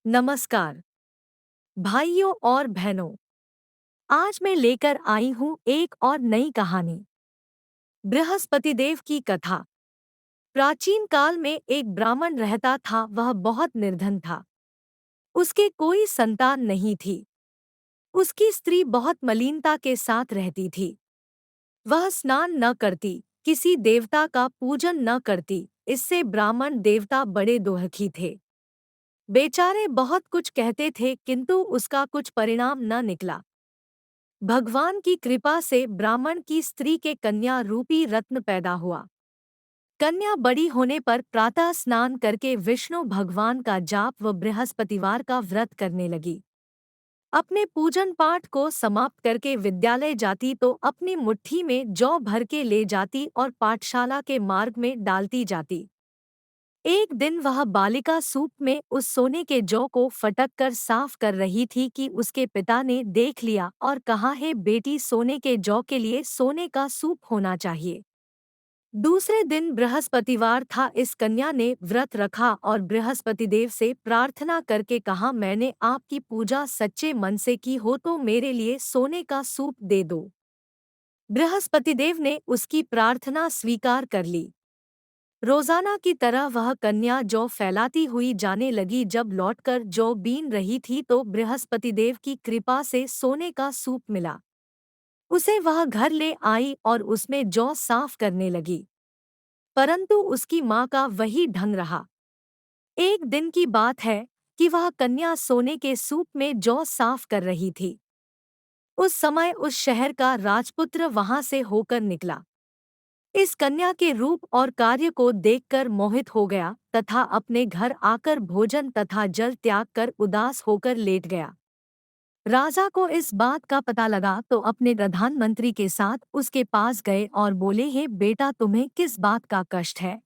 नमस्कार भाइयों और बहनों। आज मैं लेकर आई हूँ एक और नई कहानी, बृहस्पतिदेव की कथा। प्राचीन काल में एक ब्राह्मण रहता था। वह बहुत निर्धन था। उसके कोई संतान नहीं थी। उसकी स्त्री बहुत मलिनता के साथ रहती थी। वह स्नान न करती, किसी देवता का पूजन न करती। इससे ब्राह्मण देवता बड़े दुखी थे। बेचारे बहुत कुछ कहते थे, किंतु उसका कुछ परिणाम न निकला। भगवान की कृपा से ब्राह्मण की स्त्री के कन्या रूपी रत्न पैदा हुआ। कन्या बड़ी होने पर प्रातः स्नान करके विष्णु भगवान का जाप व बृहस्पतिवार का व्रत करने लगी। अपने पूजन पाठ को समाप्त करके विद्यालय जाती तो अपनी मुट्ठी में जौ भर के ले जाती और पाठशाला के मार्ग में डालती जाती। एक दिन वह बालिका सूप में उस सोने के जौ को फटक कर साफ कर रही थी कि उसके पिता ने देख लिया और कहा, है बेटी, सोने के जौ के लिए सोने का सूप होना चाहिए। दूसरे दिन बृहस्पतिवार था। इस कन्या ने व्रत रखा और बृहस्पतिदेव से प्रार्थना करके कहा, मैंने आपकी पूजा सच्चे मन से की हो तो मेरे लिए सोने का सूप दे दो। बृहस्पतिदेव ने उसकी प्रार्थना स्वीकार कर ली। रोजाना की तरह वह कन्या जौ फैलाती हुई जाने लगी। जब लौटकर जौ बीन रही थी तो बृहस्पतिदेव की कृपा से सोने का सूप मिला। उसे वह घर ले आई और उसमें जौ साफ करने लगी, परंतु उसकी माँ का वही ढंग रहा। एक दिन की बात है कि वह कन्या सोने के सूप में जौ साफ कर रही थी। उस समय उस शहर का राजपुत्र वहां से होकर निकला। इस कन्या के रूप और कार्य को देखकर मोहित हो गया तथा अपने घर आकर भोजन तथा जल त्याग कर उदास होकर लेट गया। राजा को इस बात का पता लगा तो अपने प्रधानमंत्री के साथ उसके पास गए और बोले, हे बेटा, तुम्हें किस बात का कष्ट है?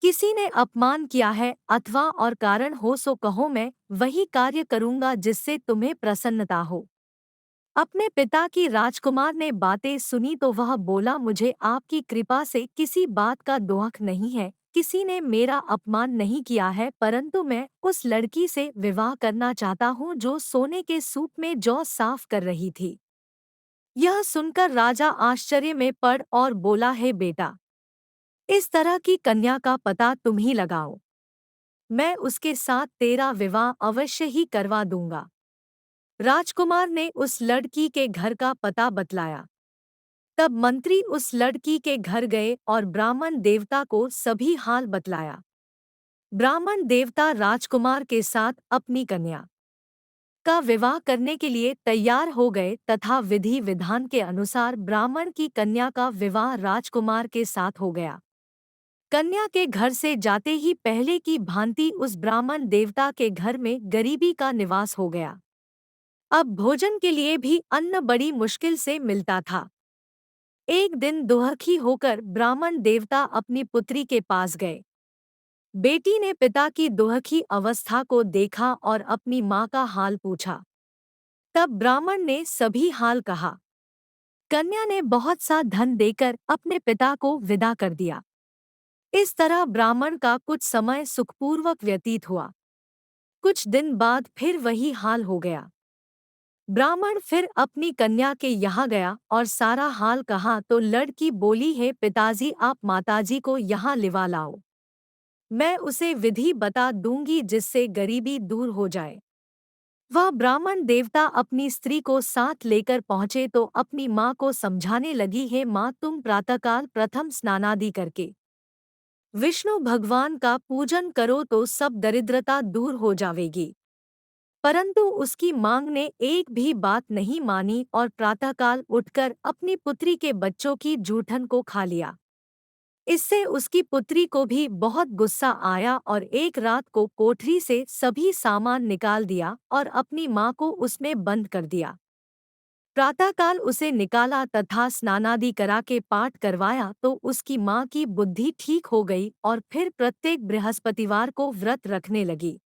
किसी ने अपमान किया है अथवा और कारण हो सो कहो, मैं वही कार्य करूँगा जिससे तुम्हें प्रसन्नता हो। अपने पिता की राजकुमार ने बातें सुनी तो वह बोला, मुझे आपकी कृपा से किसी बात का दुख नहीं है। किसी ने मेरा अपमान नहीं किया है, परंतु मैं उस लड़की से विवाह करना चाहता हूँ जो सोने के सूप में जौ साफ कर रही थी। यह सुनकर राजा आश्चर्य में पड़ और बोला, है बेटा, इस तरह की कन्या का पता तुम ही लगाओ। मैं उसके साथ तेरा विवाह अवश्य ही करवा दूंगा। राजकुमार ने उस लड़की के घर का पता बतलाया। तब मंत्री उस लड़की के घर गए और ब्राह्मण देवता को सभी हाल बतलाया। ब्राह्मण देवता राजकुमार के साथ अपनी कन्या का विवाह करने के लिए तैयार हो गए तथा विधि विधान के अनुसार ब्राह्मण की कन्या का विवाह राजकुमार के साथ हो गया। कन्या के घर से जाते ही पहले की भांति उस ब्राह्मण देवता के घर में गरीबी का निवास हो गया। अब भोजन के लिए भी अन्न बड़ी मुश्किल से मिलता था। एक दिन दुखी होकर ब्राह्मण देवता अपनी पुत्री के पास गए। बेटी ने पिता की दुखी अवस्था को देखा और अपनी माँ का हाल पूछा। तब ब्राह्मण ने सभी हाल कहा। कन्या ने बहुत सा धन देकर अपने पिता को विदा कर दिया। इस तरह ब्राह्मण का कुछ समय सुखपूर्वक व्यतीत हुआ। कुछ दिन बाद फिर वही हाल हो गया। ब्राह्मण फिर अपनी कन्या के यहाँ गया और सारा हाल कहा तो लड़की बोली, है पिताजी, आप माताजी को यहाँ लिवा लाओ। मैं उसे विधि बता दूंगी जिससे गरीबी दूर हो जाए। वह ब्राह्मण देवता अपनी स्त्री को साथ लेकर पहुँचे तो अपनी माँ को समझाने लगी, है माँ, तुम प्रातःकाल प्रथम स्नानादि करके विष्णु भगवान का पूजन करो तो सब दरिद्रता दूर हो जाएगी। परंतु उसकी मांग ने एक भी बात नहीं मानी और प्रातःकाल उठकर अपनी पुत्री के बच्चों की जूठन को खा लिया। इससे उसकी पुत्री को भी बहुत गुस्सा आया और एक रात को कोठरी से सभी सामान निकाल दिया और अपनी माँ को उसमें बंद कर दिया। प्रातःकाल उसे निकाला तथा स्नानादि करा के पाठ करवाया तो उसकी माँ की बुद्धि ठीक हो गई और फिर प्रत्येक बृहस्पतिवार को व्रत रखने लगी।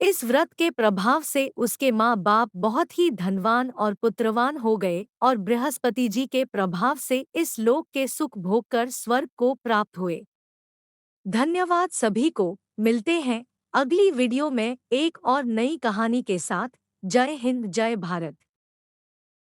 इस व्रत के प्रभाव से उसके माँ बाप बहुत ही धनवान और पुत्रवान हो गए और बृहस्पति जी के प्रभाव से इस लोक के सुख भोग कर स्वर्ग को प्राप्त हुए। धन्यवाद सभी को। मिलते हैं अगली वीडियो में एक और नई कहानी के साथ। जय हिंद, जय भारत।